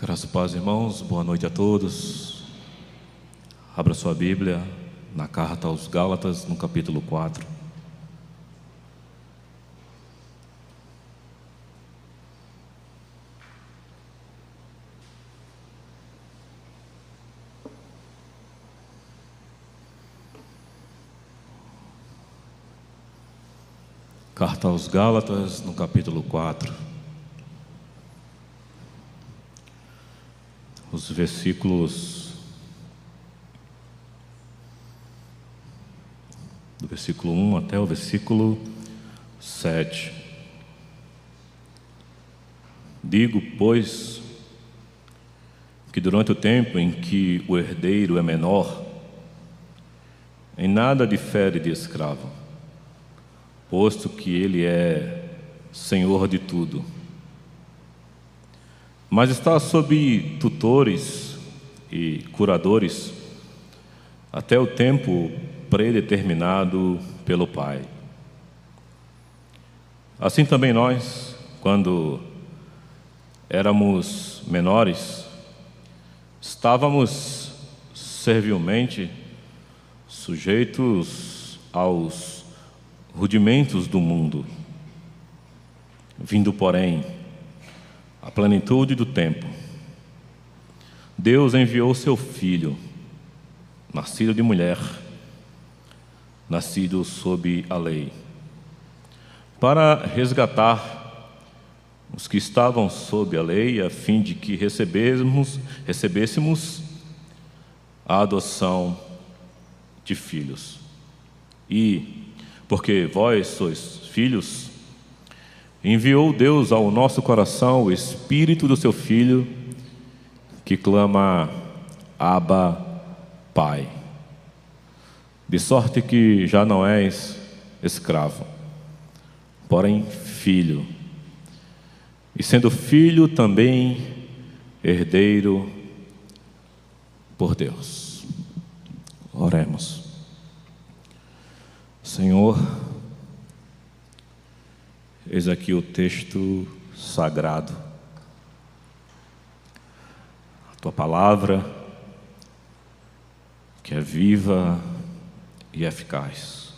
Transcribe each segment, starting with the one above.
Graças a paz, irmãos, boa noite a todos. Abra sua Bíblia na carta aos Gálatas, no capítulo 4. Carta aos Gálatas, no capítulo 4. Os versículos do versículo 1 até o versículo 7. Digo, pois, que durante o tempo em que o herdeiro é menor, em nada difere de escravo, posto que ele é senhor de tudo, mas está sob tutores e curadores até o tempo predeterminado pelo Pai. Assim também nós, quando éramos menores, estávamos servilmente sujeitos aos rudimentos do mundo. Vindo, porém, a plenitude do tempo, Deus enviou seu Filho, nascido de mulher, nascido sob a lei, para resgatar os que estavam sob a lei, a fim de que recebêssemos a adoção de filhos. E, porque vós sois filhos, enviou Deus ao nosso coração o Espírito do seu Filho, que clama, Abba, Pai. De sorte que já não és escravo, porém filho. E sendo filho, também herdeiro por Deus. Oremos. Senhor, eis aqui o texto sagrado, a Tua palavra, que é viva e eficaz.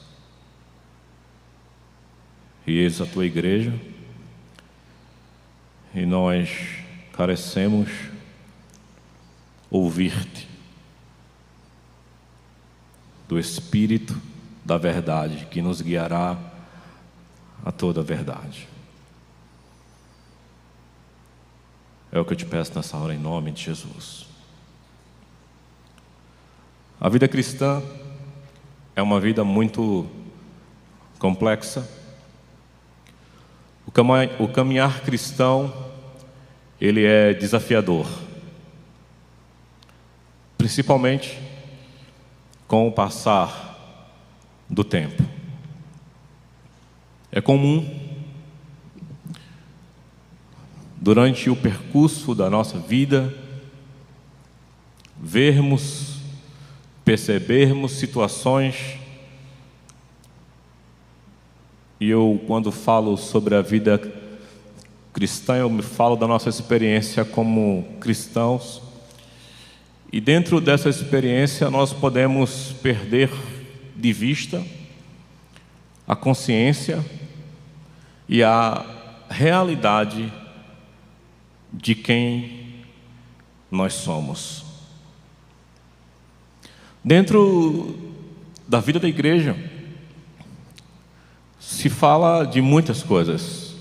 E eis a Tua igreja, e nós carecemos ouvir-Te, do Espírito da verdade, que nos guiará a toda a verdade. É o que eu te peço nessa hora, em nome de Jesus. A vida cristã é uma vida muito complexa. O caminhar cristão, ele é desafiador, principalmente com o passar do tempo. É comum, durante o percurso da nossa vida, percebermos situações, e eu, quando falo sobre a vida cristã, eu me falo da nossa experiência como cristãos, e dentro dessa experiência nós podemos perder de vista a consciência e a realidade de quem nós somos. Dentro da vida da igreja, se fala de muitas coisas.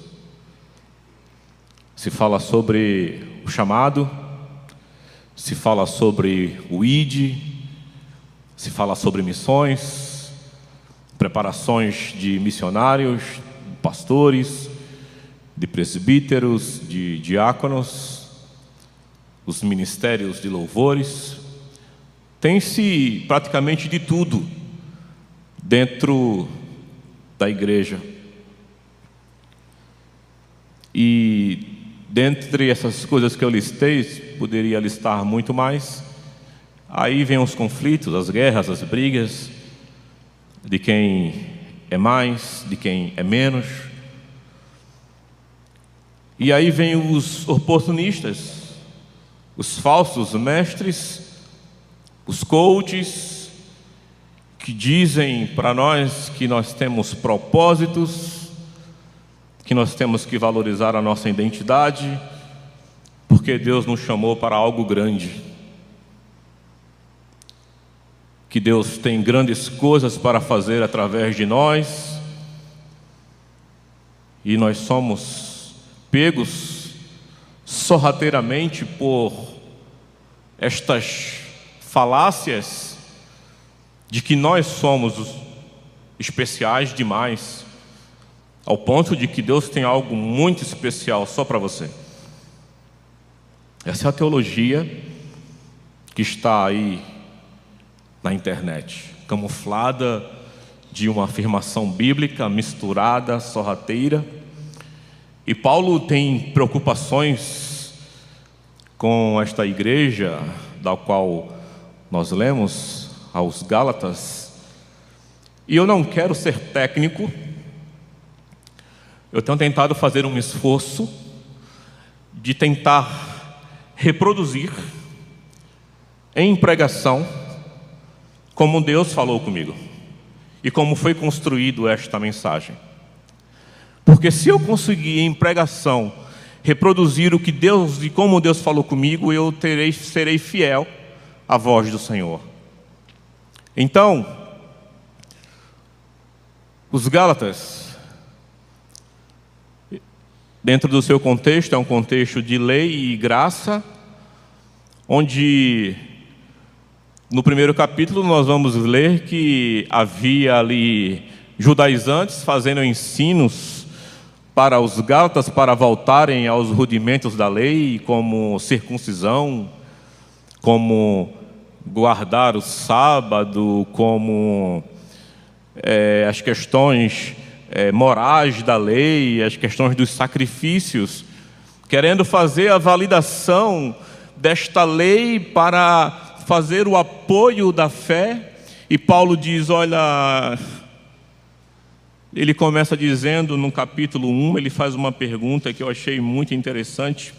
Se fala sobre o chamado, se fala sobre o ID, se fala sobre missões, preparações de missionários, pastores, de presbíteros, de diáconos, os ministérios de louvores. Tem-se praticamente de tudo dentro da igreja. E dentre essas coisas que eu listei, poderia listar muito mais. Aí vem os conflitos, as guerras, as brigas, de quem é mais, de quem é menos. E aí vem os oportunistas, os falsos mestres, os coaches, que dizem para nós que nós temos propósitos, que nós temos que valorizar a nossa identidade, porque Deus nos chamou para algo grande. Que Deus tem grandes coisas para fazer através de nós, e nós somos pegos sorrateiramente por estas falácias de que nós somos especiais demais, ao ponto de que Deus tem algo muito especial só para você. Essa é a teologia que está aí na internet, camuflada de uma afirmação bíblica, misturada, sorrateira. E Paulo tem preocupações com esta igreja, da qual nós lemos, aos Gálatas. E eu não quero ser técnico, eu tenho tentado fazer um esforço de tentar reproduzir em pregação como Deus falou comigo e como foi construído esta mensagem. Porque se eu conseguir em pregação reproduzir o que Deus e como Deus falou comigo, eu serei fiel à voz do Senhor. Então, os Gálatas, dentro do seu contexto, é um contexto de lei e graça, onde no primeiro capítulo nós vamos ler que havia ali judaizantes fazendo ensinos para os Gálatas para voltarem aos rudimentos da lei, como circuncisão, como guardar o sábado, como as questões morais da lei, as questões dos sacrifícios, querendo fazer a validação desta lei para fazer o apoio da fé. E Paulo diz, olha, ele começa dizendo no capítulo 1, ele faz uma pergunta que eu achei muito interessante,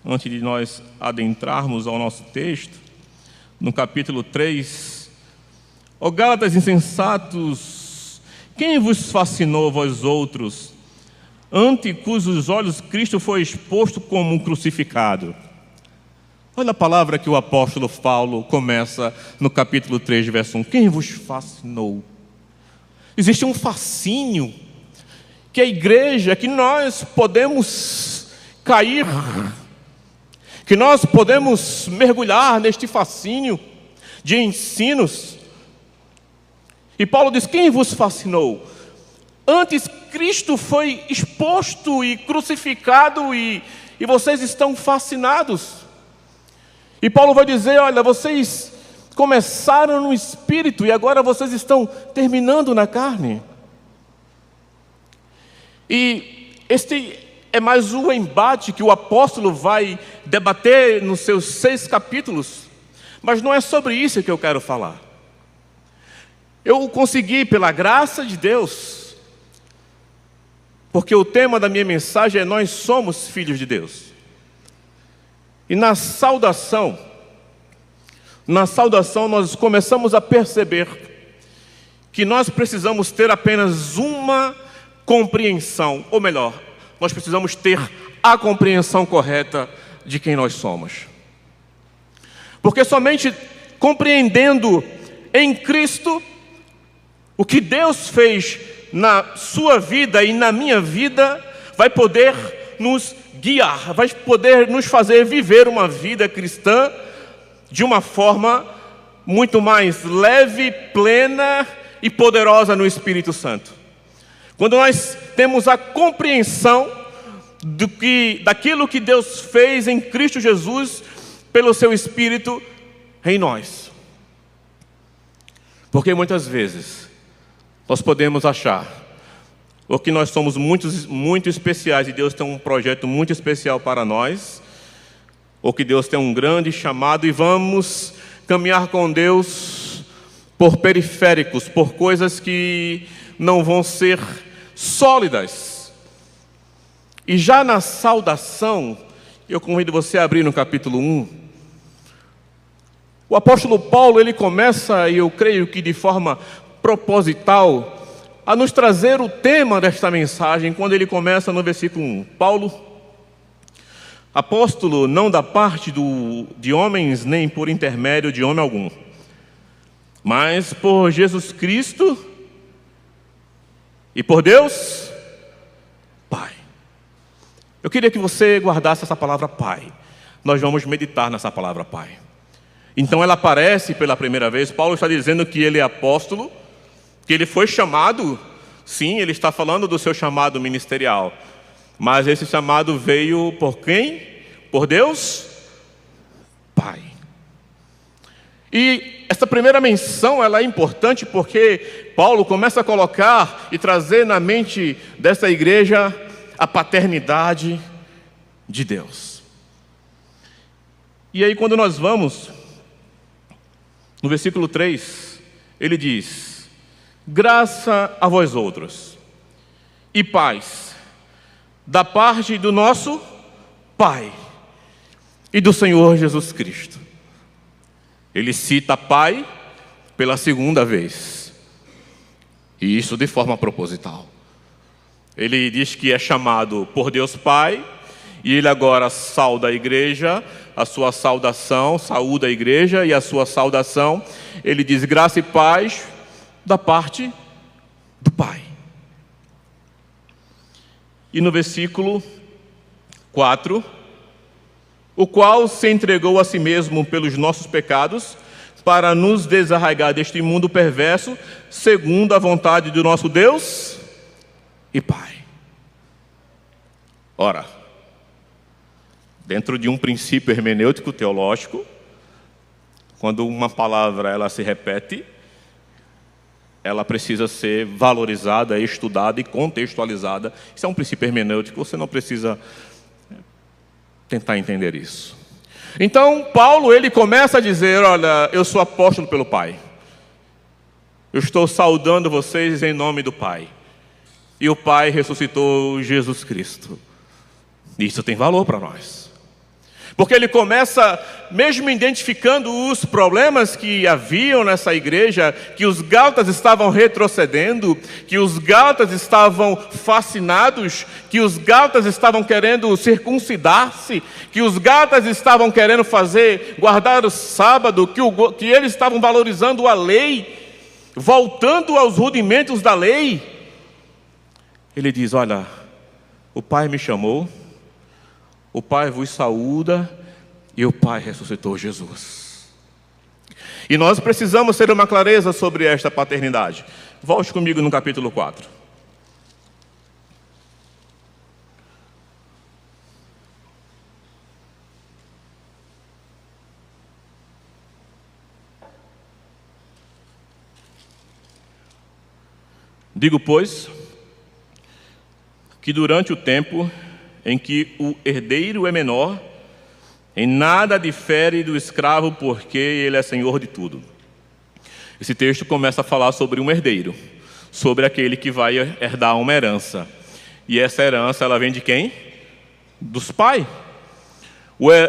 antes de nós adentrarmos ao nosso texto. No capítulo 3, ó Gálatas insensatos, quem vos fascinou vós outros, ante cujos olhos Cristo foi exposto como um crucificado? Olha a palavra que o apóstolo Paulo começa no capítulo 3, verso 1. Quem vos fascinou? Existe um fascínio que a igreja, que nós podemos cair, que nós podemos mergulhar neste fascínio de ensinos. E Paulo diz, quem vos fascinou? Antes Cristo foi exposto e crucificado e vocês estão fascinados. E Paulo vai dizer, olha, vocês começaram no espírito e agora vocês estão terminando na carne. E este é mais um embate que o apóstolo vai debater nos seus 6 capítulos. Mas não é sobre isso que eu quero falar. Eu consegui, pela graça de Deus, porque o tema da minha mensagem é nós somos filhos de Deus. E na saudação nós começamos a perceber que nós precisamos ter apenas uma compreensão, ou melhor, nós precisamos ter a compreensão correta de quem nós somos. Porque somente compreendendo em Cristo o que Deus fez na sua vida e na minha vida, vai poder nos guiar, vai poder nos fazer viver uma vida cristã de uma forma muito mais leve, plena e poderosa no Espírito Santo. Quando nós temos a compreensão daquilo que Deus fez em Cristo Jesus pelo seu Espírito em nós. Porque muitas vezes nós podemos achar ou que nós somos muito especiais e Deus tem um projeto muito especial para nós, ou que Deus tem um grande chamado e vamos caminhar com Deus por periféricos, por coisas que não vão ser sólidas. E já na saudação, Eu convido você a abrir no capítulo 1. O apóstolo Paulo, ele começa, e eu creio que de forma proposital, a nos trazer o tema desta mensagem, quando ele começa no versículo 1. Paulo, apóstolo, não da parte de homens, nem por intermédio de homem algum, mas por Jesus Cristo e por Deus, Pai. Eu queria que você guardasse essa palavra Pai. Nós vamos meditar nessa palavra Pai. Então ela aparece pela primeira vez. Paulo está dizendo que ele é apóstolo, que ele foi chamado. Sim, ele está falando do seu chamado ministerial. Mas esse chamado veio por quem? Por Deus, Pai. E essa primeira menção, ela é importante porque Paulo começa a colocar e trazer na mente dessa igreja a paternidade de Deus. E aí quando nós vamos no versículo 3, ele diz: graça a vós outros e paz da parte do nosso Pai e do Senhor Jesus Cristo. Ele cita Pai pela segunda vez, e isso de forma proposital. Ele diz que é chamado por Deus Pai, e ele agora sauda a igreja, a sua saudação, saúda a igreja e a sua saudação. Ele diz graça e paz da parte do Pai. E no versículo 4, o qual se entregou a si mesmo pelos nossos pecados, para nos desarraigar deste mundo perverso, segundo a vontade do nosso Deus e Pai. Ora, dentro de um princípio hermenêutico teológico, quando uma palavra ela se repete, ela precisa ser valorizada, estudada e contextualizada. Isso é um princípio hermenêutico, você não precisa tentar entender isso. Então, Paulo, ele começa a dizer: olha, eu sou apóstolo pelo Pai. Eu estou saudando vocês em nome do Pai. E o Pai ressuscitou Jesus Cristo. Isso tem valor para nós. Porque ele começa, mesmo identificando os problemas que haviam nessa igreja, que os gálatas estavam retrocedendo, que os gálatas estavam fascinados, que os gálatas estavam querendo circuncidar-se, que os gálatas estavam querendo guardar o sábado, que eles estavam valorizando a lei, voltando aos rudimentos da lei. Ele diz: olha, o Pai me chamou, o Pai vos saúda e o Pai ressuscitou Jesus. E nós precisamos ter uma clareza sobre esta paternidade. Volte comigo no capítulo 4. Digo, pois, que durante o tempo em que o herdeiro é menor, em nada difere do escravo, porque ele é senhor de tudo. Esse texto começa a falar sobre um herdeiro, sobre aquele que vai herdar uma herança. E essa herança, ela vem de quem? Dos pais.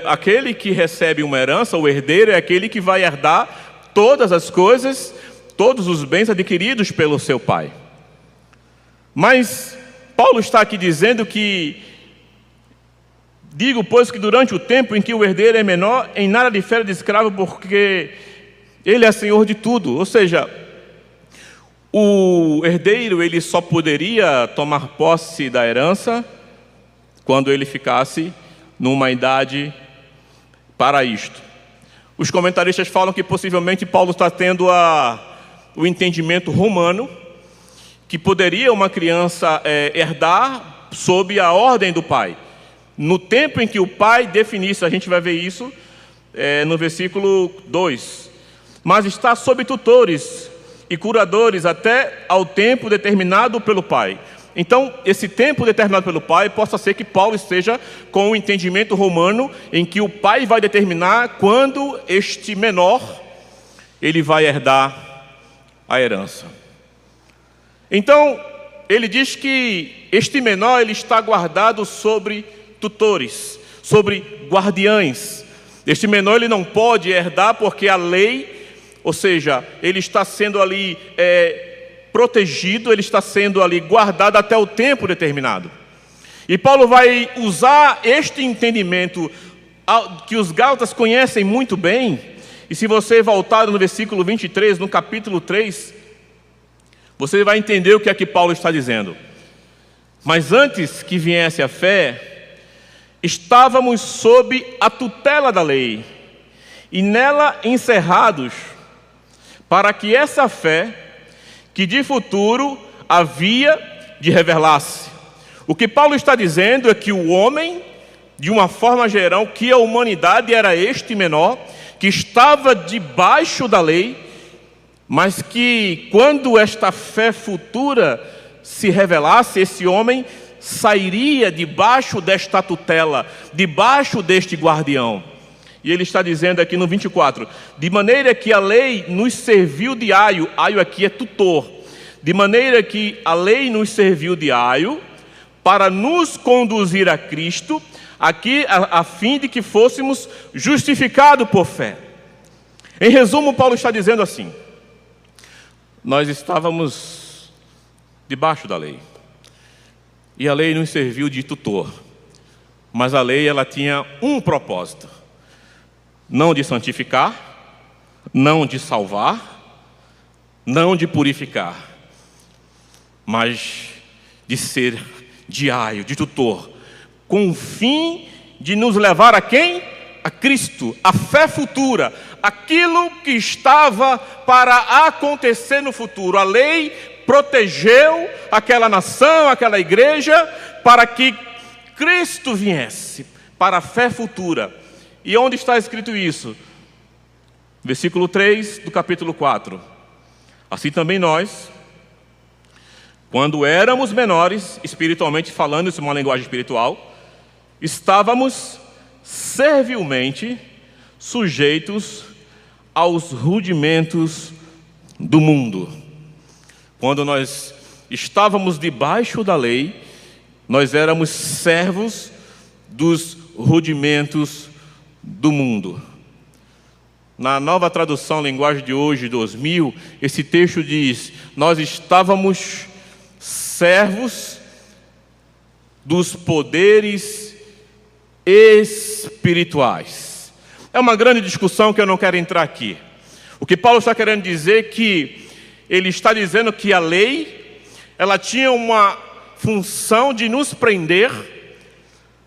Aquele que recebe uma herança, o herdeiro, é aquele que vai herdar todas as coisas, todos os bens adquiridos pelo seu pai. Mas Paulo está aqui dizendo que: digo, pois, que durante o tempo em que o herdeiro é menor, em nada difere de escravo, porque ele é senhor de tudo. Ou seja, o herdeiro, ele só poderia tomar posse da herança quando ele ficasse numa idade para isto. Os comentaristas falam que possivelmente Paulo está tendo o entendimento romano, que poderia uma criança herdar sob a ordem do pai. No tempo em que o pai definisse, a gente vai ver isso no versículo 2. Mas está sob tutores e curadores até ao tempo determinado pelo pai. Então, esse tempo determinado pelo pai, possa ser que Paulo esteja com o entendimento romano, em que o pai vai determinar quando este menor, ele vai herdar a herança. Então, ele diz que este menor, ele está guardado sobre tutores, sobre guardiães. Este menor ele não pode herdar porque a lei, ou seja, ele está sendo ali protegido, ele está sendo ali guardado até o tempo determinado. E Paulo vai usar este entendimento que os gálatas conhecem muito bem. E se você voltar no versículo 23, no capítulo 3, você vai entender o que é que Paulo está dizendo. Mas antes que viesse a fé, estávamos sob a tutela da lei, e nela encerrados, para que essa fé, que de futuro havia de revelar-se. O que Paulo está dizendo é que o homem, de uma forma geral, que a humanidade era este menor, que estava debaixo da lei, mas que quando esta fé futura se revelasse, esse homem sairia debaixo desta tutela, debaixo deste guardião. E ele está dizendo aqui no 24, de maneira que a lei nos serviu de aio aqui é tutor, de maneira que a lei nos serviu de aio para nos conduzir a Cristo, aqui a fim de que fôssemos justificados por fé. Em resumo, Paulo está dizendo assim: nós estávamos debaixo da lei, e a lei nos serviu de tutor, mas a lei ela tinha um propósito: não de santificar, não de salvar, não de purificar, mas de ser de aio, de tutor, com o fim de nos levar a quem? A Cristo, a fé futura, aquilo que estava para acontecer no futuro. A lei protegeu aquela nação, aquela igreja, para que Cristo viesse, para a fé futura. E onde está escrito isso? Versículo 3 do capítulo 4. Assim também nós, quando éramos menores, espiritualmente falando, isso é uma linguagem espiritual, estávamos servilmente sujeitos aos rudimentos do mundo. Quando nós estávamos debaixo da lei, nós éramos servos dos rudimentos do mundo. Na nova tradução linguagem de hoje, 2000, esse texto diz: nós estávamos servos dos poderes espirituais. É uma grande discussão que eu não quero entrar aqui. O que Paulo está querendo dizer é que ele está dizendo que a lei, ela tinha uma função de nos prender,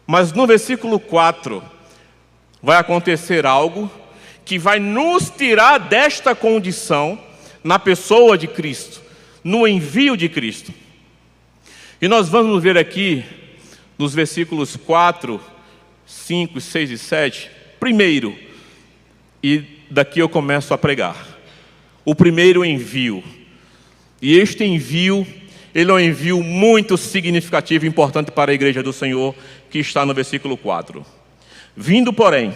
mas no versículo 4 vai acontecer algo que vai nos tirar desta condição na pessoa de Cristo, no envio de Cristo. E nós vamos ver aqui nos versículos 4, 5, 6 e 7, primeiro, e daqui eu começo a pregar, o primeiro envio. E este envio, ele é um envio muito significativo e importante para a igreja do Senhor, que está no versículo 4. Vindo, porém,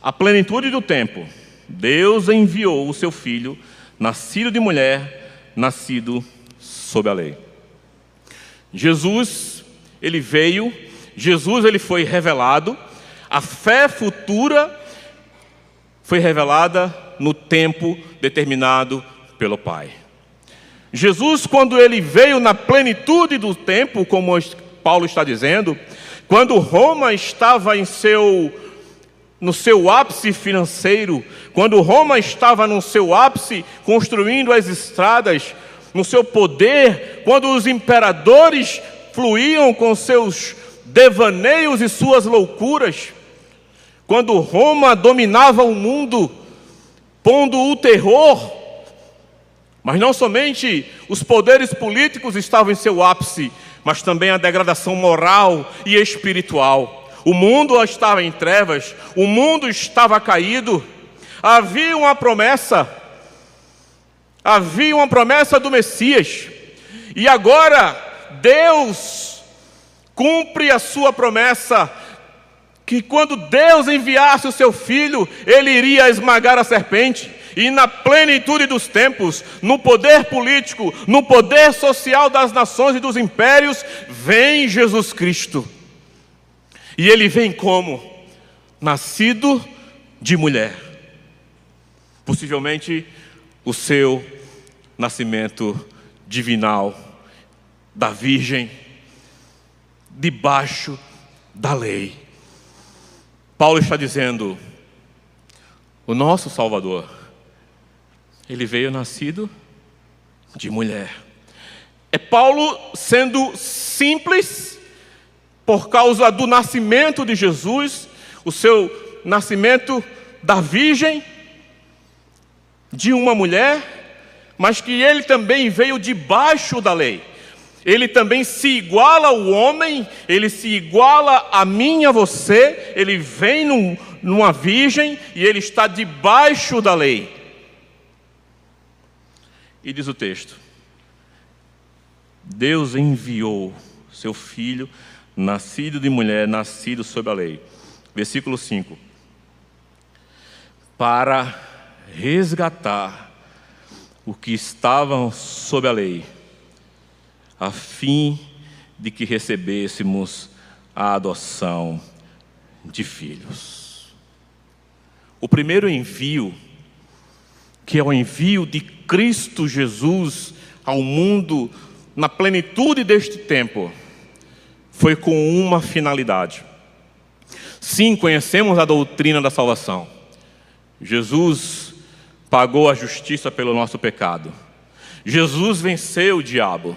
a plenitude do tempo, Deus enviou o seu Filho, nascido de mulher, nascido sob a lei. Jesus, ele veio, Jesus ele foi revelado, a fé futura foi revelada no tempo determinado pelo Pai. Jesus, quando ele veio na plenitude do tempo, como Paulo está dizendo, quando Roma estava no seu ápice financeiro, quando Roma estava no seu ápice construindo as estradas, no seu poder, quando os imperadores fluíam com seus devaneios e suas loucuras, quando Roma dominava o mundo, pondo o terror, mas não somente os poderes políticos estavam em seu ápice, mas também a degradação moral e espiritual. O mundo estava em trevas, o mundo estava caído. Havia uma promessa do Messias, e agora Deus cumpre a sua promessa, que quando Deus enviasse o seu Filho, ele iria esmagar a serpente. E na plenitude dos tempos, no poder político, no poder social das nações e dos impérios, vem Jesus Cristo. E ele vem como? Nascido de mulher. Possivelmente o seu nascimento divinal, da virgem, debaixo da lei. Paulo está dizendo, o nosso Salvador, ele veio nascido de mulher. É Paulo sendo simples por causa do nascimento de Jesus, o seu nascimento da virgem, de uma mulher, mas que ele também veio debaixo da lei. Ele também se iguala ao homem, ele se iguala a mim e a você, ele vem numa virgem e ele está debaixo da lei. E diz o texto, Deus enviou seu filho, nascido de mulher, nascido sob a lei. Versículo 5. Para resgatar o que estavam sob a lei, a fim de que recebêssemos a adoção de filhos. O primeiro envio, que é o envio de Cristo Jesus ao mundo na plenitude deste tempo, foi com uma finalidade. Sim, conhecemos a doutrina da salvação. Jesus pagou a justiça pelo nosso pecado. Jesus venceu o diabo.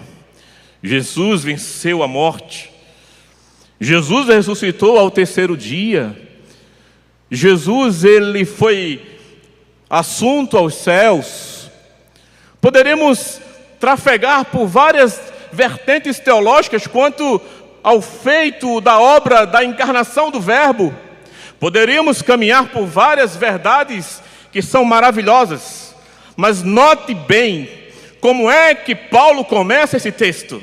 Jesus venceu a morte. Jesus ressuscitou ao terceiro dia. Jesus, ele foi assunto aos céus. Poderemos trafegar por várias vertentes teológicas quanto ao feito da obra da encarnação do Verbo. Poderíamos caminhar por várias verdades que são maravilhosas, mas note bem como é que Paulo começa esse texto.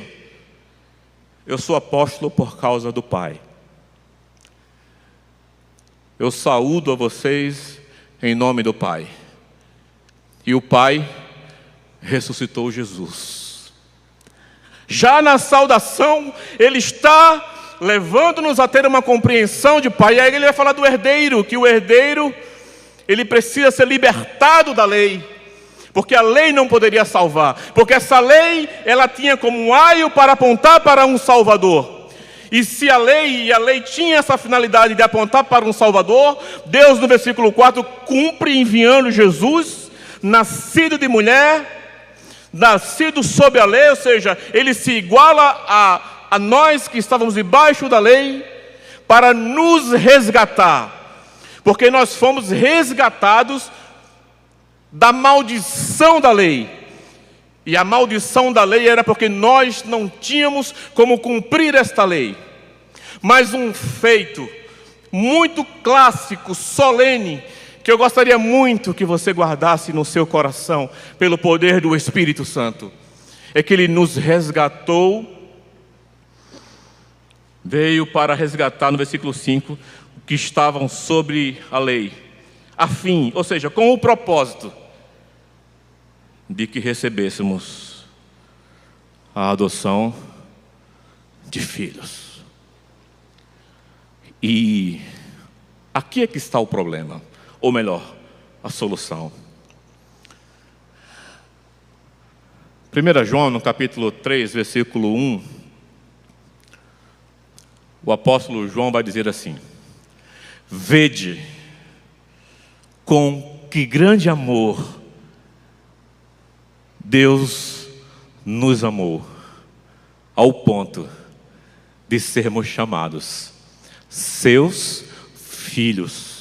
Eu sou apóstolo por causa do Pai. Eu saúdo a vocês em nome do Pai. E o Pai ressuscitou Jesus. Já na saudação, ele está levando-nos a ter uma compreensão de Pai. E aí ele vai falar do herdeiro, que o herdeiro, ele precisa ser libertado da lei, porque a lei não poderia salvar, porque essa lei, ela tinha como um aio para apontar para um Salvador. E se a lei tinha essa finalidade de apontar para um Salvador, Deus no versículo 4 cumpre enviando Jesus, nascido de mulher, nascido sob a lei, ou seja, ele se iguala a nós que estávamos debaixo da lei, para nos resgatar, porque nós fomos resgatados da maldição da lei. E a maldição da lei era porque nós não tínhamos como cumprir esta lei. Mas um feito muito clássico, solene, que eu gostaria muito que você guardasse no seu coração, pelo poder do Espírito Santo, é que ele nos resgatou, veio para resgatar, no versículo 5, o que estavam sobre a lei, a fim, ou seja, com o propósito de que recebêssemos a adoção de filhos. E aqui é que está o problema, ou melhor, a solução. 1 João, no capítulo 3, versículo 1, o apóstolo João vai dizer assim: vede com que grande amor Deus nos amou, ao ponto de sermos chamados seus filhos.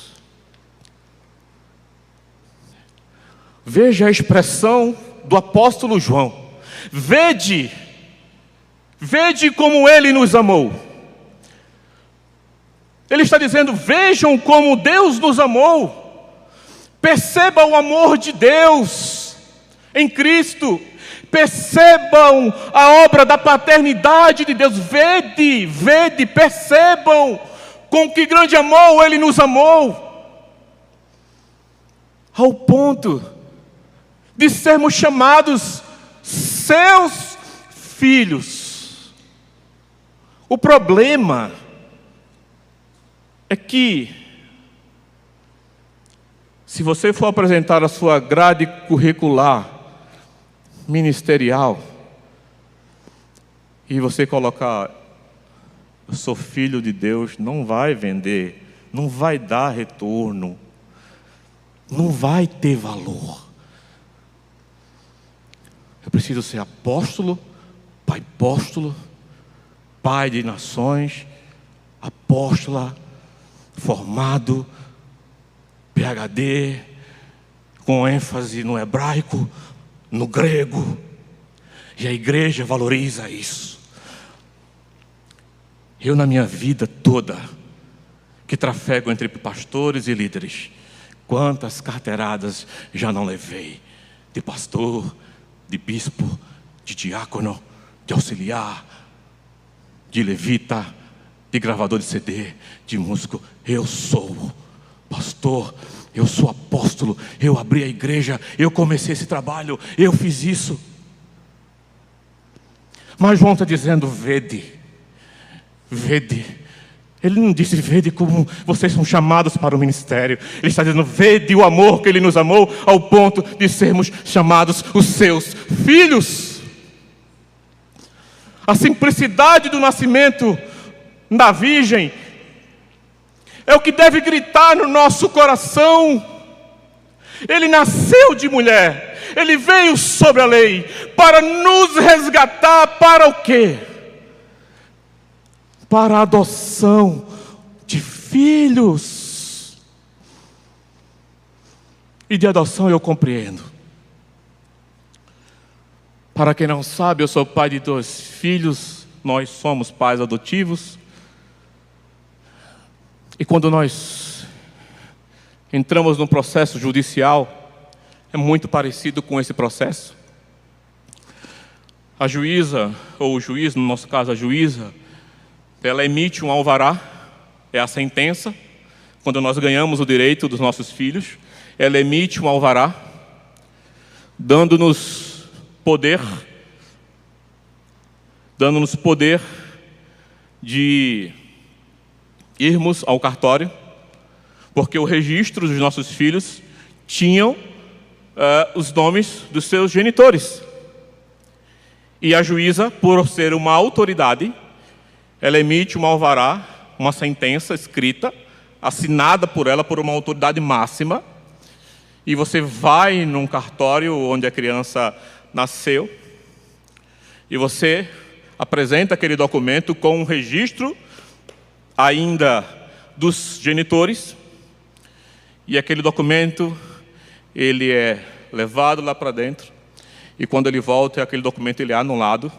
Veja a expressão do apóstolo João: vede como ele nos amou. Ele está dizendo: vejam como Deus nos amou. Perceba o amor de Deus em Cristo. Percebam a obra da paternidade de Deus. Vede, percebam com que grande amor ele nos amou, ao ponto de sermos chamados seus filhos. O problema é que, se você for apresentar a sua grade curricular ministerial e você colocar: eu sou filho de Deus, não vai vender, não vai dar retorno, não vai ter valor. Eu preciso ser apóstolo, pai de nações, apóstola, formado, PhD, com ênfase no hebraico, no grego. E a igreja valoriza isso. Eu, na minha vida toda, que trafego entre pastores e líderes, quantas carteiradas já não levei, de pastor, de bispo, de diácono, de auxiliar, de levita, de gravador de CD, de músico. Eu sou pastor, eu sou apóstolo, eu abri a igreja, eu comecei esse trabalho, eu fiz isso. Mas João está dizendo: vede. Ele não disse vede como vocês são chamados para o ministério. Ele está dizendo: vede o amor que Ele nos amou ao ponto de sermos chamados os seus filhos. A simplicidade do nascimento da virgem é o que deve gritar no nosso coração. Ele nasceu de mulher, Ele veio sobre a lei para nos resgatar. Para o quê? Para a adoção de filhos. E de adoção eu compreendo. Para quem não sabe, eu sou pai de 2 filhos, nós somos pais adotivos. E quando nós entramos num processo judicial, é muito parecido com esse processo. A juíza, ou o juiz, no nosso caso a juíza, ela emite um alvará, é a sentença. Quando nós ganhamos o direito dos nossos filhos, ela emite um alvará, dando-nos poder de irmos ao cartório, porque o registro dos nossos filhos tinham os nomes dos seus genitores. E a juíza, por ser uma autoridade, ela emite um alvará, uma sentença escrita, assinada por ela, por uma autoridade máxima. E você vai num cartório onde a criança nasceu, e você apresenta aquele documento com um registro ainda dos genitores, e aquele documento, ele é levado lá para dentro, e quando ele volta, aquele documento ele é anulado,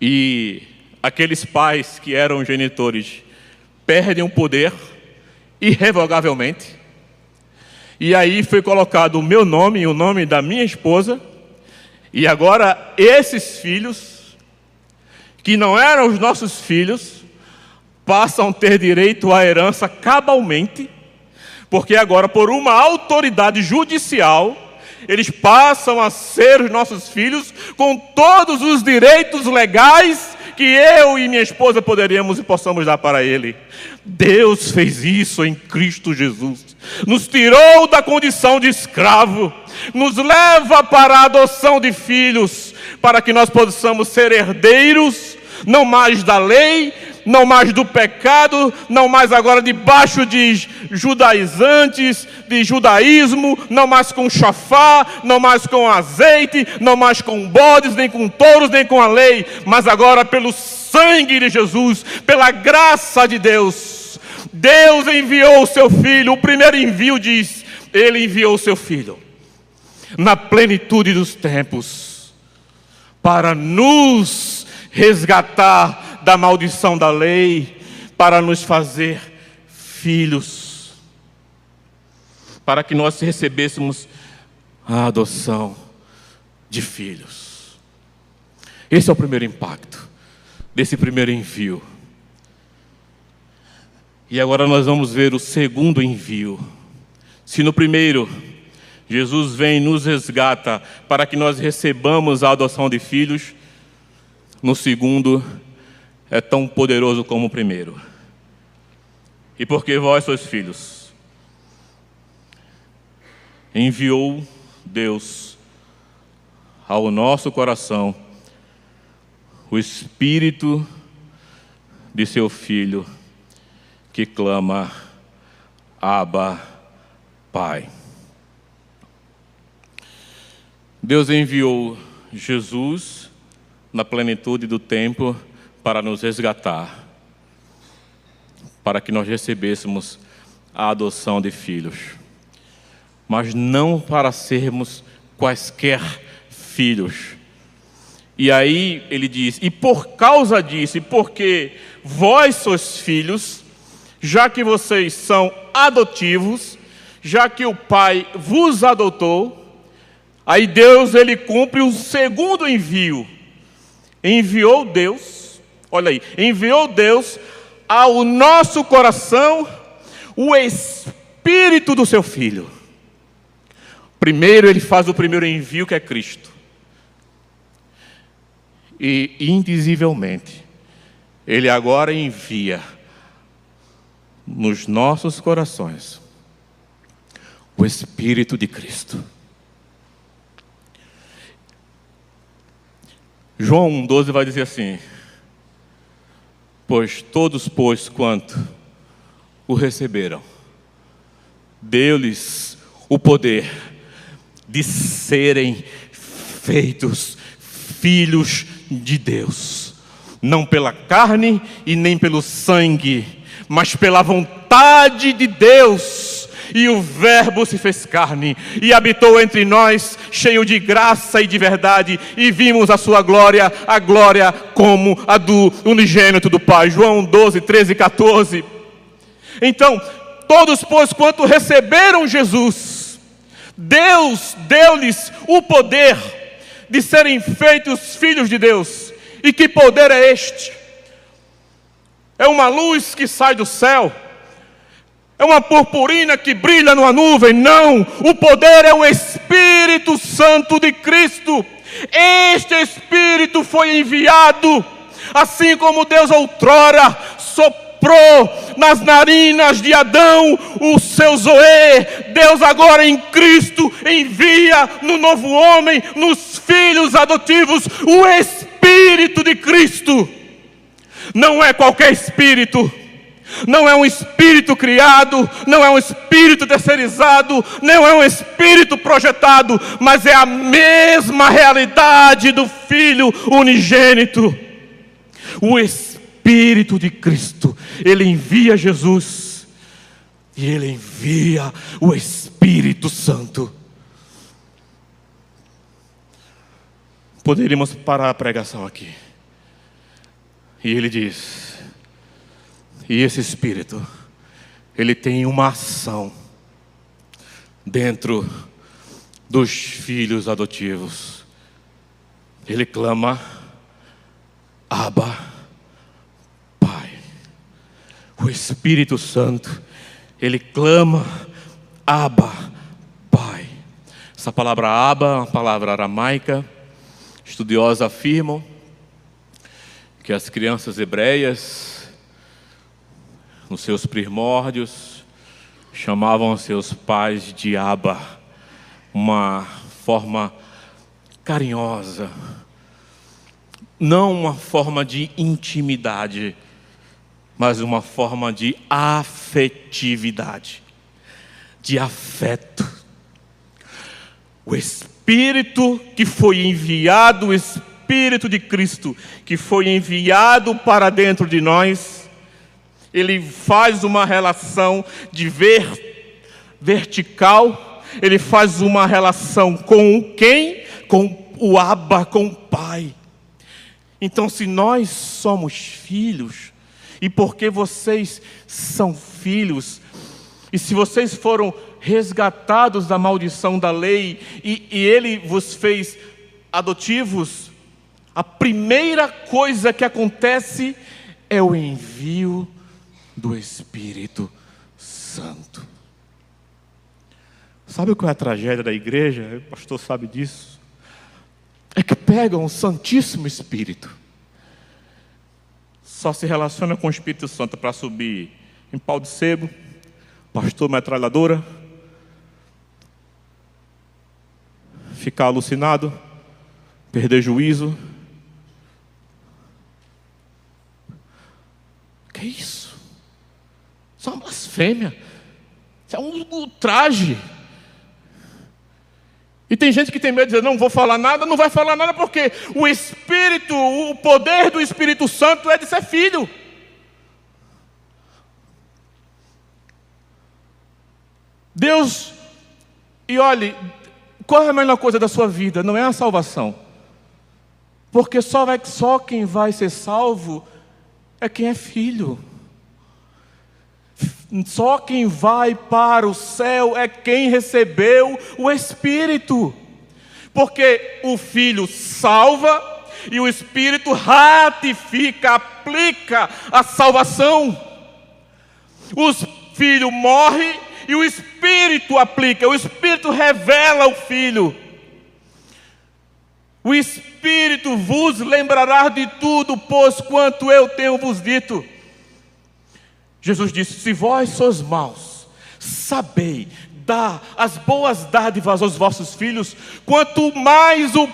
e aqueles pais que eram genitores perdem o poder irrevogavelmente. E aí foi colocado o meu nome e o nome da minha esposa, e agora esses filhos, que não eram os nossos filhos, passam a ter direito à herança cabalmente, porque agora, por uma autoridade judicial, eles passam a ser os nossos filhos com todos os direitos legais que eu e minha esposa poderíamos e possamos dar para ele. Deus fez isso em Cristo Jesus. Nos tirou da condição de escravo, nos leva para a adoção de filhos, para que nós possamos ser herdeiros, não mais da lei, não mais do pecado, não mais agora debaixo de judaizantes, de judaísmo, não mais com chofar, não mais com azeite, não mais com bodes, nem com touros, nem com a lei, mas agora pelo sangue de Jesus, pela graça de Deus. Deus enviou o seu Filho. O primeiro envio diz: Ele enviou o seu Filho na plenitude dos tempos, para nos resgatar da maldição da lei, para nos fazer filhos, para que nós recebêssemos a adoção de filhos. Esse é o primeiro impacto desse primeiro envio. E agora nós vamos ver o segundo envio. Se no primeiro Jesus vem e nos resgata para que nós recebamos a adoção de filhos, no segundo é tão poderoso como o primeiro. e porque vós sois filhos, enviou Deus ao nosso coração o Espírito de seu Filho, que clama: Abba, Pai. Deus enviou Jesus na plenitude do tempo para nos resgatar, para que nós recebêssemos a adoção de filhos, mas não para sermos quaisquer filhos. E aí ele diz: e por causa disso, e porque vós sois filhos, já que vocês são adotivos, já que o Pai vos adotou, aí Deus, ele cumpre o segundo envio. Enviou Deus, olha aí, enviou Deus ao nosso coração o Espírito do seu Filho. Primeiro ele faz o primeiro envio, que é Cristo. E indizivelmente ele agora envia nos nossos corações o Espírito de Cristo. João 1,12 vai dizer assim: pois todos, quanto o receberam, deu-lhes o poder de serem feitos filhos de Deus, não pela carne e nem pelo sangue, mas pela vontade de Deus. E o Verbo se fez carne e habitou entre nós, cheio de graça e de verdade, e vimos a sua glória, a glória como a do unigênito do Pai. João 12, 13 e 14. Então, todos, quanto receberam Jesus, Deus deu-lhes o poder de serem feitos filhos de Deus. E que poder é este? É uma luz que sai do céu? É uma purpurina que brilha numa nuvem? Não, o poder é o Espírito Santo de Cristo. Este Espírito foi enviado, assim como Deus outrora soprou nas narinas de Adão o seu Zoé. Deus agora em Cristo envia no novo homem, nos filhos adotivos, o Espírito de Cristo. Não é qualquer espírito, não é um espírito criado, não é um espírito terceirizado, não é um espírito projetado, mas é a mesma realidade do Filho unigênito. O Espírito de Cristo, ele envia Jesus e ele envia o Espírito Santo. Poderíamos parar a pregação aqui. E ele diz: e esse Espírito, ele tem uma ação dentro dos filhos adotivos. Ele clama: Abba, Pai. O Espírito Santo, ele clama: Abba, Pai. Essa palavra Abba é uma palavra aramaica. Estudiosos afirmam que as crianças hebreias, nos seus primórdios, chamavam seus pais de Abba, uma forma carinhosa, não uma forma de intimidade, mas uma forma de afetividade, de afeto. O Espírito que foi enviado, o Espírito de Cristo que foi enviado para dentro de nós, ele faz uma relação de vertical, ele faz uma relação com quem? Com o Abba, com o Pai. Então, se nós somos filhos, e porque vocês são filhos, e se vocês foram resgatados da maldição da lei, e ele vos fez adotivos, a primeira coisa que acontece é o envio do Espírito Santo. Sabe qual é a tragédia da igreja? O pastor sabe disso. É que pegam o Santíssimo Espírito, só se relaciona com o Espírito Santo para subir em pau de sebo, pastor metralhadora, ficar alucinado, perder juízo. Que isso? Isso é uma blasfêmia. Isso é um ultraje. E tem gente que tem medo de dizer, não vou falar nada, não vai falar nada, porque o Espírito, o poder do Espírito Santo é de ser filho. Deus, e olhe, qual é a melhor coisa da sua vida? Não é a salvação. Porque só quem vai ser salvo é quem é filho. Só quem vai para o céu é quem recebeu o Espírito. Porque o Filho salva e o Espírito ratifica, aplica a salvação. O Filho morre e o Espírito aplica, o Espírito revela o Filho. O Espírito vos lembrará de tudo, pois quanto eu tenho vos dito. Jesus disse, se vós sois maus, sabei dar as boas dádivas aos vossos filhos, quanto mais o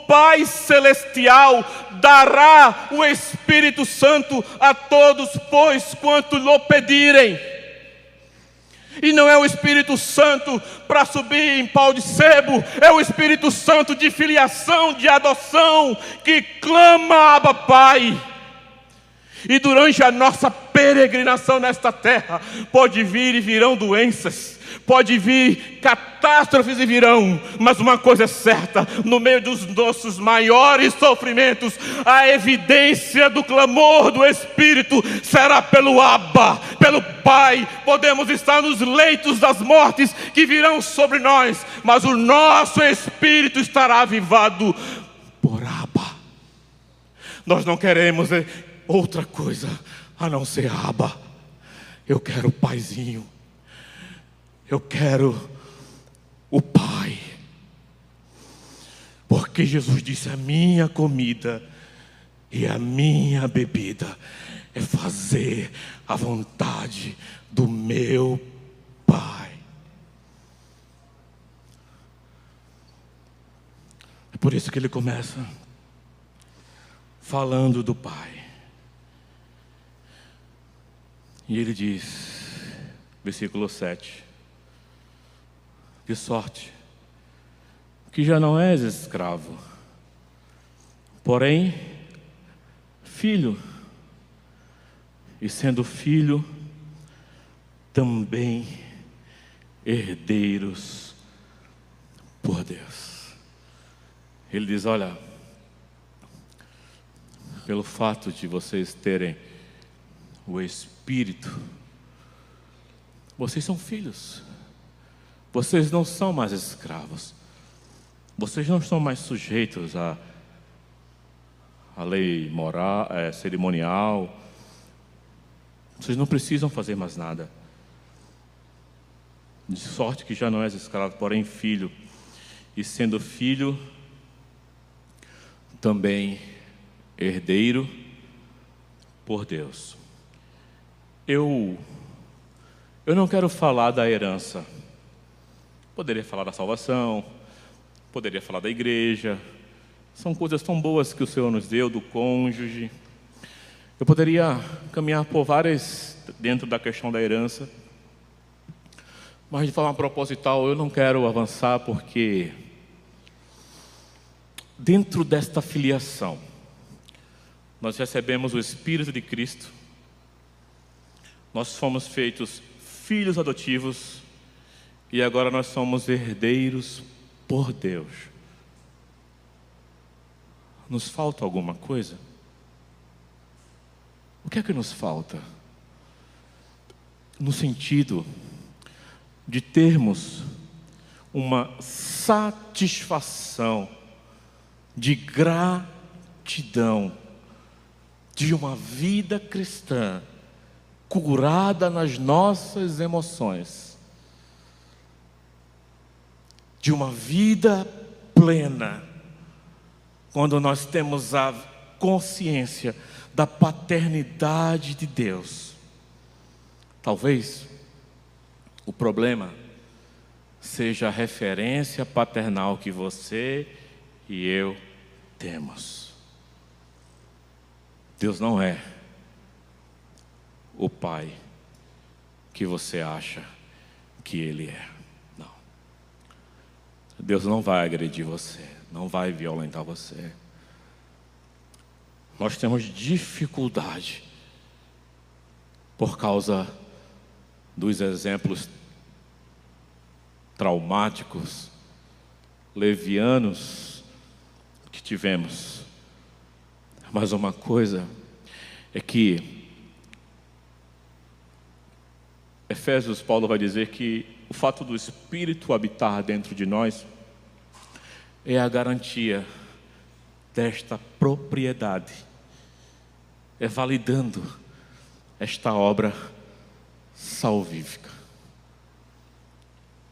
Pai Celestial, dará o Espírito Santo a todos, pois quanto lhe pedirem. E não é o Espírito Santo para subir em pau de sebo, é o Espírito Santo de filiação, de adoção, que clama, Abba Pai. E durante a nossa peregrinação nesta terra, pode vir e virão doenças, pode vir catástrofes e virão, mas uma coisa é certa, no meio dos nossos maiores sofrimentos, a evidência do clamor do Espírito será pelo Abba, pelo Pai. Podemos estar nos leitos das mortes que virão sobre nós, mas o nosso espírito estará avivado por Abba. Nós não queremos outra coisa a não ser Abba. Eu quero o Paizinho. Eu quero o Pai. Porque Jesus disse, a minha comida e a minha bebida é fazer a vontade do meu Pai. É por isso que ele começa falando do Pai. E ele diz, versículo 7, de sorte que já não és escravo, porém filho, e sendo filho, também herdeiros por Deus. Ele diz, olha, pelo fato de vocês terem o Espírito, vocês são filhos. Vocês não são mais escravos. Vocês não estão mais sujeitos à lei moral, cerimonial. Vocês não precisam fazer mais nada. De sorte que já não és escravo, porém filho. E sendo filho, também herdeiro por Deus. Eu não quero falar da herança. Poderia falar da salvação, poderia falar da igreja. São coisas tão boas que o Senhor nos deu, do cônjuge. Eu poderia caminhar por várias dentro da questão da herança. Mas de forma proposital eu não quero avançar, porque dentro desta filiação nós recebemos o Espírito de Cristo. Nós fomos feitos filhos adotivos e agora nós somos herdeiros por Deus. Nos falta alguma coisa? O que é que nos falta? No sentido de termos uma satisfação de gratidão de uma vida cristã curada nas nossas emoções, de uma vida plena, quando nós temos a consciência da paternidade de Deus. Talvez o problema seja a referência paternal que você e eu temos. Deus não é o pai que você acha que Ele é. Não. Deus não vai agredir você, não vai violentar você. Nós temos dificuldade por causa dos exemplos traumáticos, levianos que tivemos. Mas uma coisa é que Efésios, Paulo vai dizer que o fato do Espírito habitar dentro de nós é a garantia desta propriedade, é validando esta obra salvífica.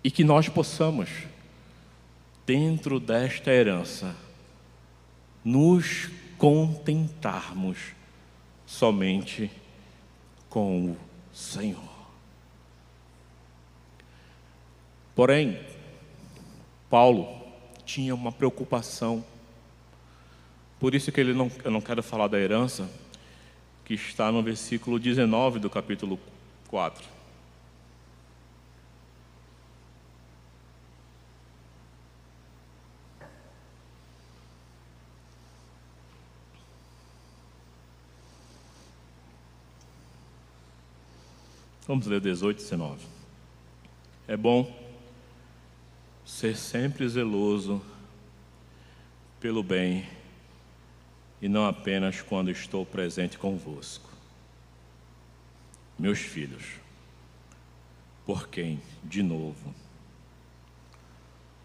E que nós possamos, dentro desta herança, nos contentarmos somente com o Senhor. Porém, Paulo tinha uma preocupação. Por isso que eu não quero falar da herança, que está no versículo 19 do capítulo 4. Vamos ler 18 e 19. É bom ser sempre zeloso pelo bem e não apenas quando estou presente convosco. Meus filhos, por quem, de novo,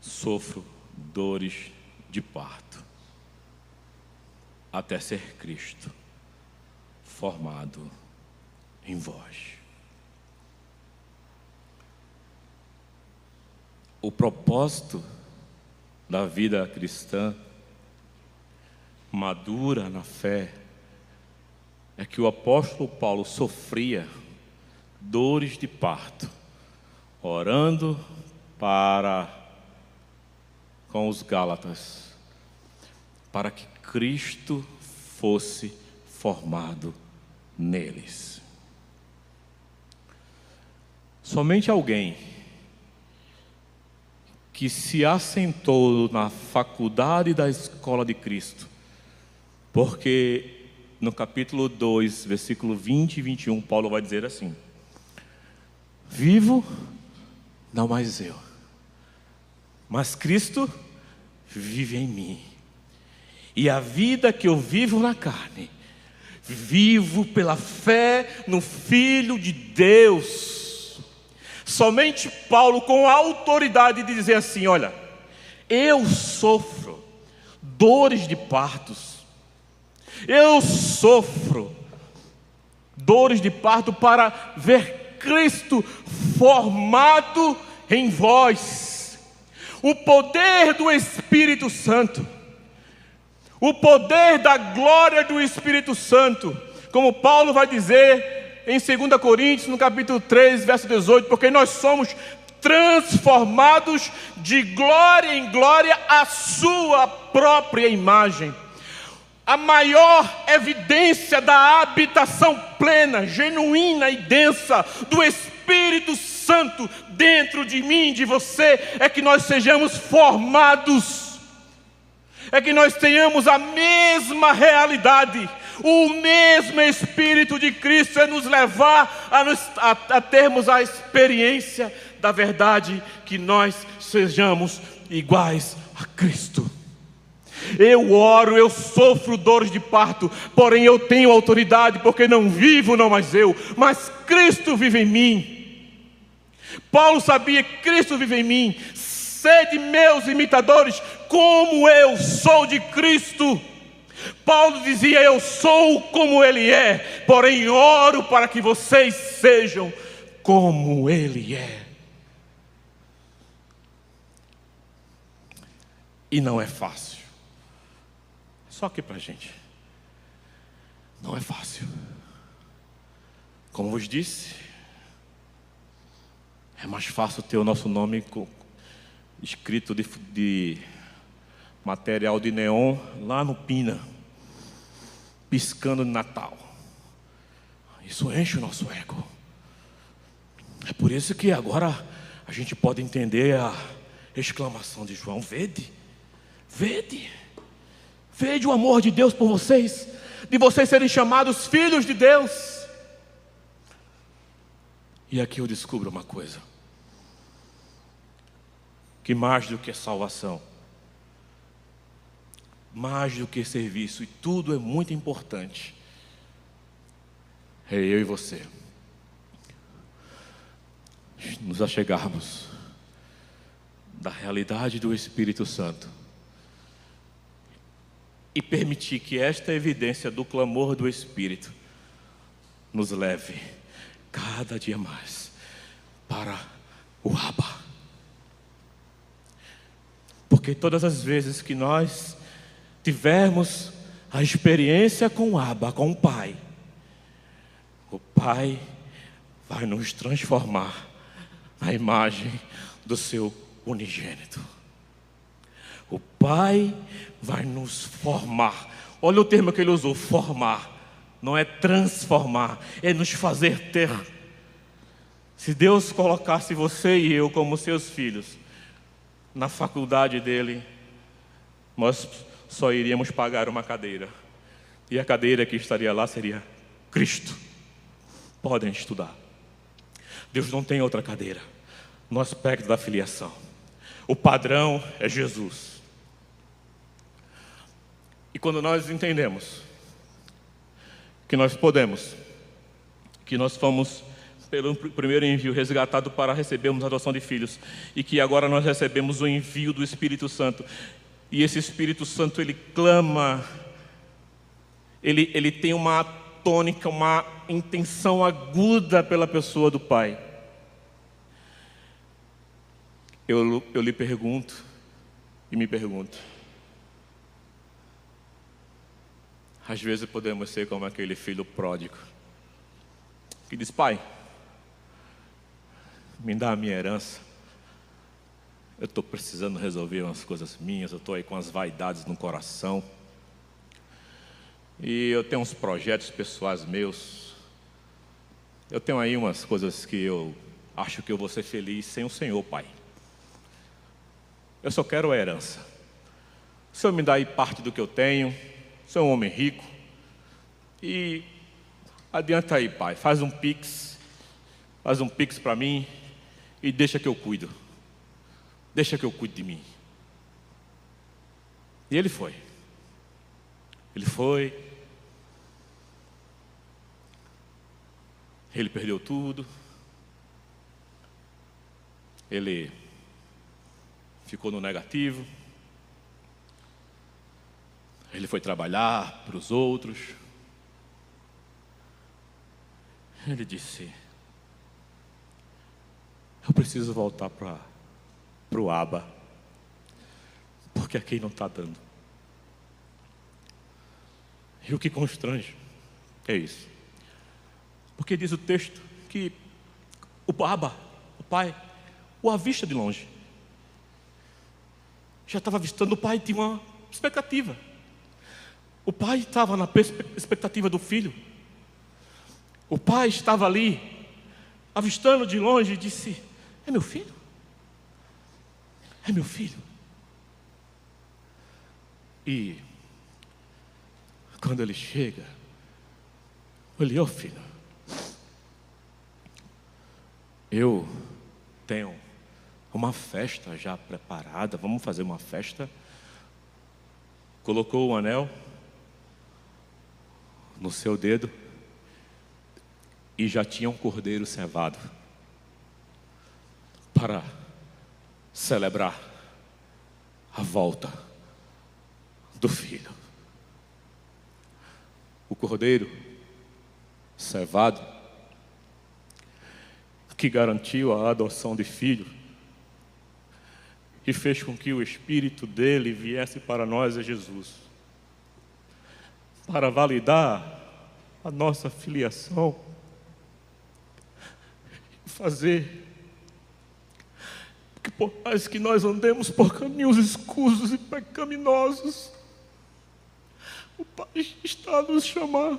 sofro dores de parto, até ser Cristo formado em vós. O propósito da vida cristã madura na fé é que o apóstolo Paulo sofria dores de parto, orando com os Gálatas, para que Cristo fosse formado neles. Somente alguém que se assentou na faculdade da escola de Cristo, porque no capítulo 2, versículo 20 e 21, Paulo vai dizer assim: vivo, não mais eu, mas Cristo vive em mim, e a vida que eu vivo na carne, vivo pela fé no Filho de Deus. Somente Paulo, com a autoridade de dizer assim: olha, eu sofro dores de partos, eu sofro dores de parto para ver Cristo formado em vós. O poder do Espírito Santo, o poder da glória do Espírito Santo, como Paulo vai dizer em 2 Coríntios, no capítulo 3, verso 18, porque nós somos transformados de glória em glória à sua própria imagem. A maior evidência da habitação plena, genuína e densa do Espírito Santo dentro de mim, de você, é que nós sejamos formados, é que nós tenhamos a mesma realidade. O mesmo Espírito de Cristo é nos levar a termos a experiência da verdade, que nós sejamos iguais a Cristo. Eu oro, eu sofro dores de parto, porém eu tenho autoridade, porque não vivo, não mais eu, mas Cristo vive em mim. Paulo sabia que Cristo vive em mim. Sede meus imitadores, como eu sou de Cristo. Paulo dizia: eu sou como Ele é, porém oro para que vocês sejam como Ele é. E não é fácil. Só aqui para a gente. Não é fácil. Como vos disse, é mais fácil ter o nosso nome escrito de material de neon lá no Pina, piscando de Natal. Isso enche o nosso ego. É por isso que agora a gente pode entender a exclamação de João: vede, vede, vede o amor de Deus por vocês, de vocês serem chamados filhos de Deus. E aqui eu descubro uma coisa, que mais do que salvação, mais do que serviço, e tudo é muito importante, é eu e você nos achegarmos da realidade do Espírito Santo e permitir que esta evidência do clamor do Espírito nos leve cada dia mais para o Abba. Porque todas as vezes que nós tivermos a experiência com o Abba, com o Pai vai nos transformar na imagem do seu unigênito. O Pai vai nos formar. Olha o termo que ele usou: formar. Não é transformar, é nos fazer ter. Se Deus colocasse você e eu como seus filhos na faculdade dele, nós só iríamos pagar uma cadeira, e a cadeira que estaria lá seria Cristo. Podem estudar. Deus não tem outra cadeira no aspecto da filiação. O padrão é Jesus. E quando nós entendemos que nós podemos, que nós fomos pelo primeiro envio resgatado para recebermos a adoção de filhos, e que agora nós recebemos o envio do Espírito Santo, e esse Espírito Santo ele clama, ele tem uma tônica, uma intenção aguda pela pessoa do Pai. Eu lhe pergunto e me pergunto, às vezes podemos ser como aquele filho pródigo que diz: pai, me dá a minha herança, eu estou precisando resolver umas coisas minhas, eu estou aí com as vaidades no coração, e eu tenho uns projetos pessoais meus, eu tenho aí umas coisas que eu acho que eu vou ser feliz sem o Senhor, pai. Eu só quero a herança. O Senhor me dá aí parte do que eu tenho. O Senhor é um homem rico. E adianta aí, pai, faz um pix para mim e deixa que eu cuido. Deixa que eu cuide de mim. E ele foi. Ele perdeu tudo. Ele ficou no negativo. Ele foi trabalhar para os outros. Ele disse: eu preciso voltar para o Abba, porque aqui não está dando. E o que constrange é isso, porque diz o texto que o Abba, o Pai, o avista de longe. Já estava avistando, o pai tinha uma expectativa. O pai estava na expectativa do filho. O pai estava ali, avistando de longe, e disse: é meu filho? É meu filho? E quando ele chega, olha, ô filho, eu tenho uma festa já preparada, vamos fazer uma festa. Colocou o anel no seu dedo e já tinha um cordeiro cevado para celebrar a volta do filho. O cordeiro cevado que garantiu a adoção de filho e fez com que o Espírito dele viesse para nós, é Jesus, para validar a nossa filiação, fazer que, por mais que nós andemos por caminhos escusos e pecaminosos, o Pai está a nos chamar.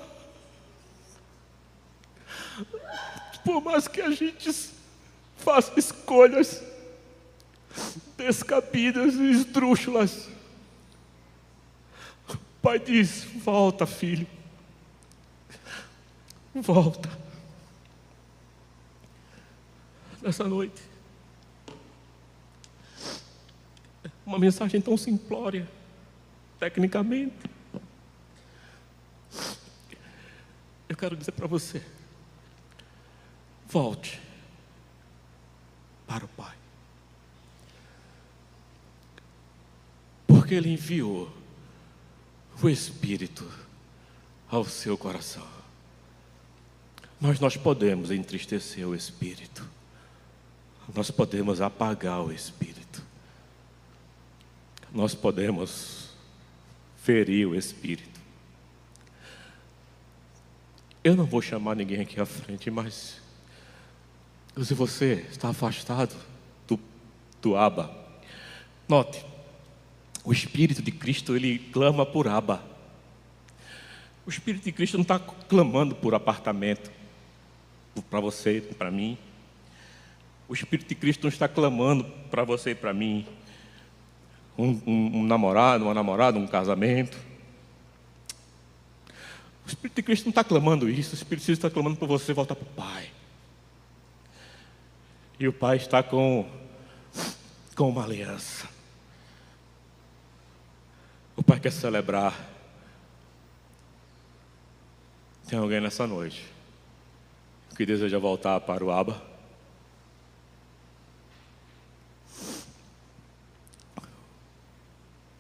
Por mais que a gente faça escolhas descabidas e esdrúxulas, o Pai diz: volta, filho, volta. Nessa noite, uma mensagem tão simplória, tecnicamente, eu quero dizer para você: volte para o Pai, porque Ele enviou o Espírito ao seu coração. Mas nós podemos entristecer o Espírito, nós podemos apagar o Espírito, nós podemos ferir o Espírito. Eu não vou chamar ninguém aqui à frente, mas se você está afastado do Abba, note, o Espírito de Cristo, ele clama por Abba. O Espírito de Cristo não está clamando por apartamento, para você, para mim. O Espírito de Cristo não está clamando para você e para mim um namorado, uma namorada, um casamento. O Espírito de Cristo não está clamando isso. O Espírito de Cristo está clamando para você voltar para o Pai. E o Pai está com uma aliança. O Pai quer celebrar. Tem alguém nessa noite que deseja voltar para o Abba?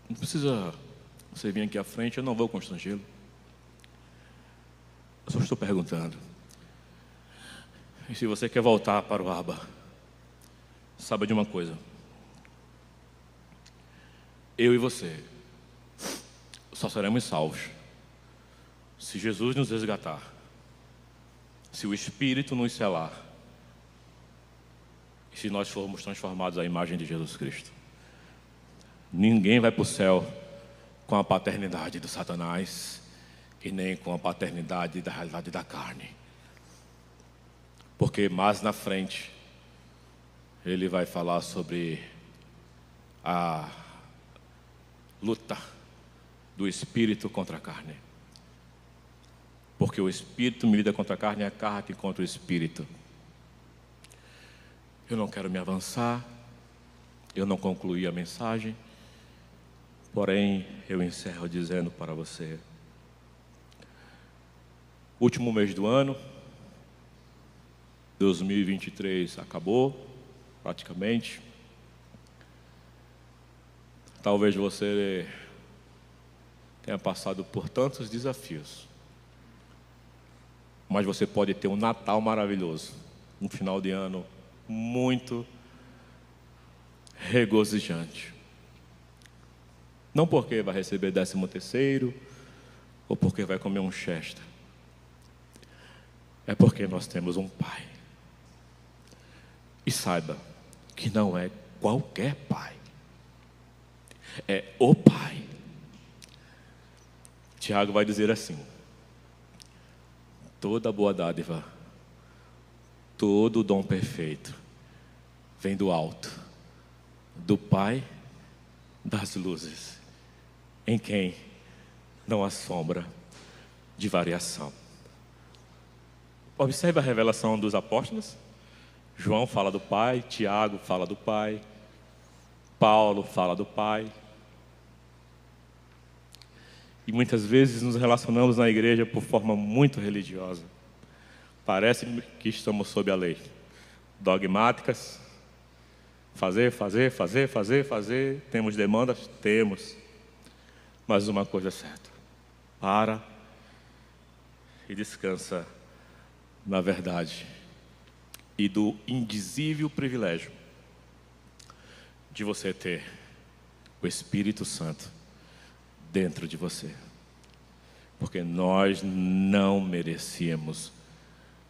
Não precisa você vir aqui à frente, eu não vou constrangê-lo. Eu só estou perguntando. E se você quer voltar para o Abba, saiba de uma coisa: eu e você só seremos salvos se Jesus nos resgatar, se o Espírito nos selar e se nós formos transformados à imagem de Jesus Cristo. Ninguém vai para o céu com a paternidade do Satanás e nem com a paternidade da realidade da carne, porque mais na frente ele vai falar sobre a luta do Espírito contra a carne, porque o Espírito milita contra a carne e a carne contra o Espírito. Eu não quero me avançar, eu não concluí a mensagem, porém eu encerro dizendo para você: último mês do ano, 2023 acabou praticamente. Talvez você tenha passado por tantos desafios, mas você pode ter um Natal maravilhoso, um final de ano muito regozijante. Não porque vai receber 13º ou porque vai comer um chester, é porque nós temos um Pai. E saiba que não é qualquer Pai, é o Pai. Tiago vai dizer assim: toda boa dádiva, todo dom perfeito vem do alto, do Pai das luzes, em quem não há sombra de variação. Observe a revelação dos apóstolos. João fala do Pai, Tiago fala do Pai, Paulo fala do Pai. E muitas vezes nos relacionamos na igreja por forma muito religiosa. Parece que estamos sob a lei. Dogmáticas. Fazer. Temos demandas? Temos. Mas uma coisa é certa: para e descansa na verdade e do indizível privilégio de você ter o Espírito Santo dentro de você. porque nós não merecíamos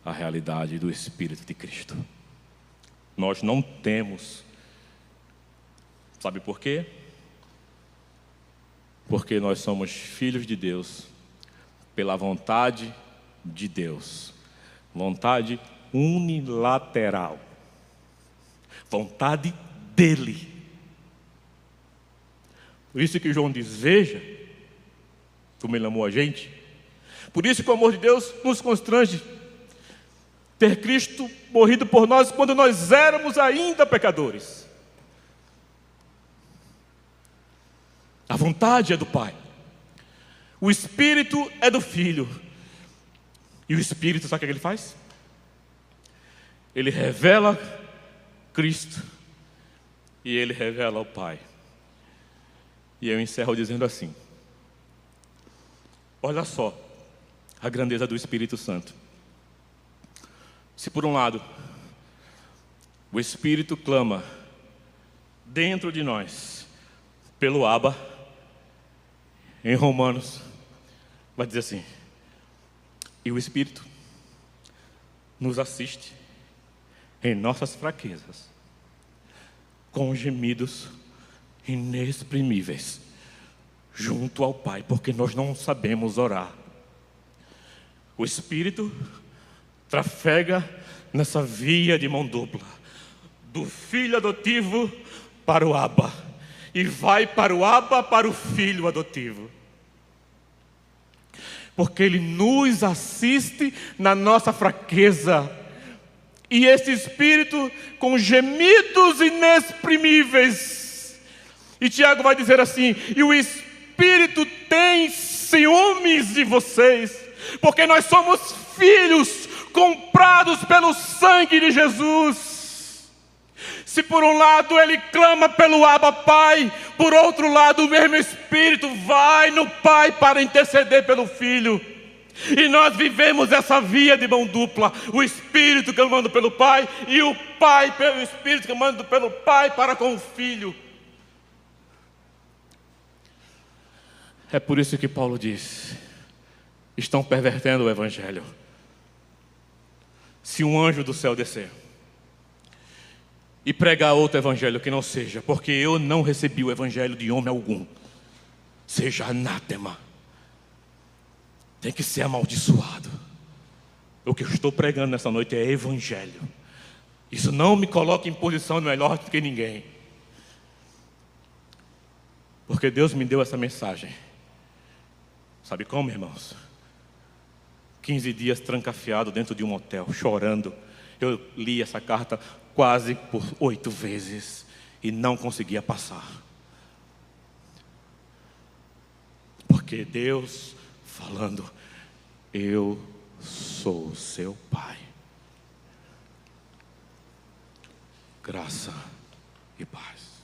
a realidade do Espírito de Cristo. Nós não temos. Sabe por quê? Porque nós somos filhos de Deus, pela vontade de Deus. Vontade unilateral. Vontade dele. Por isso que João diz, veja como ele amou a gente. Por isso que o amor de Deus nos constrange. Ter Cristo morrido por nós quando nós éramos ainda pecadores. A vontade é do Pai. O Espírito é do Filho. E o Espírito, sabe o que ele faz? Ele revela Cristo. E ele revela o Pai. E eu encerro dizendo assim. Olha só a grandeza do Espírito Santo. Se por um lado, o Espírito clama dentro de nós, pelo Abba, em Romanos, vai dizer assim, e o Espírito nos assiste em nossas fraquezas, com gemidos inexprimíveis, junto ao Pai, porque nós não sabemos orar. O Espírito trafega nessa via de mão dupla, do filho adotivo para o Abba, e vai para o Abba para o filho adotivo, porque ele nos assiste na nossa fraqueza, e esse Espírito com gemidos inexprimíveis, e Tiago vai dizer assim, e o Espírito tem ciúmes de vocês, porque nós somos filhos comprados pelo sangue de Jesus. Se por um lado ele clama pelo Abba Pai, por outro lado o mesmo Espírito vai no Pai para interceder pelo Filho. E nós vivemos essa via de mão dupla, o Espírito clamando pelo Pai e o Pai pelo Espírito clamando pelo Pai para com o Filho. É por isso que Paulo diz, estão pervertendo o Evangelho. Se um anjo do céu descer e pregar outro evangelho que não seja, porque eu não recebi o evangelho de homem algum, seja anátema, tem que ser amaldiçoado. O que eu estou pregando nessa noite é evangelho. Isso não me coloca em posição melhor do que ninguém, porque Deus me deu essa mensagem. Sabe como, irmãos? 15 dias trancafiado dentro de um hotel, chorando. Eu li essa carta quase por 8 vezes e não conseguia passar. Porque Deus falando, eu sou seu Pai. Graça e paz.